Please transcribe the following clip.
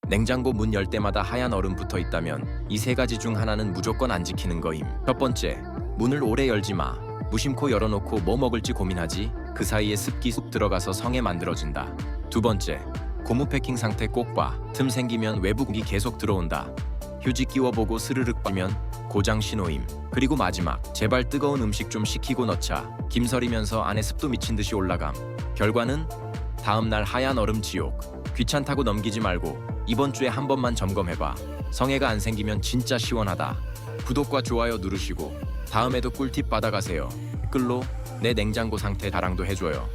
냉장고 문 열 때마다 하얀 얼음 붙어 있다면 이 세 가지 중 하나는 무조건 안 지키는 거임. 첫 번째, 문을 오래 열지 마. 무심코 열어놓고 뭐 먹을지 고민하지? 그 사이에 습기 쑥 들어가서 성에 만들어진다. 두 번째, 고무 패킹 상태 꼭 봐. 틈 생기면 외부 공기 계속 들어온다. 휴지 끼워보고 스르륵 빠면 고장 신호임. 그리고 마지막, 제발 뜨거운 음식 좀 식히고 넣자. 김설이면서 안에 습도 미친 듯이 올라감. 결과는 다음날 하얀 얼음 지옥. 귀찮다고 넘기지 말고 이번 주에 한 번만 점검해봐. 성에가 안 생기면 진짜 시원하다. 구독과 좋아요 누르시고 다음에도 꿀팁 받아가세요. 댓글로 내 냉장고 상태 자랑도 해줘요.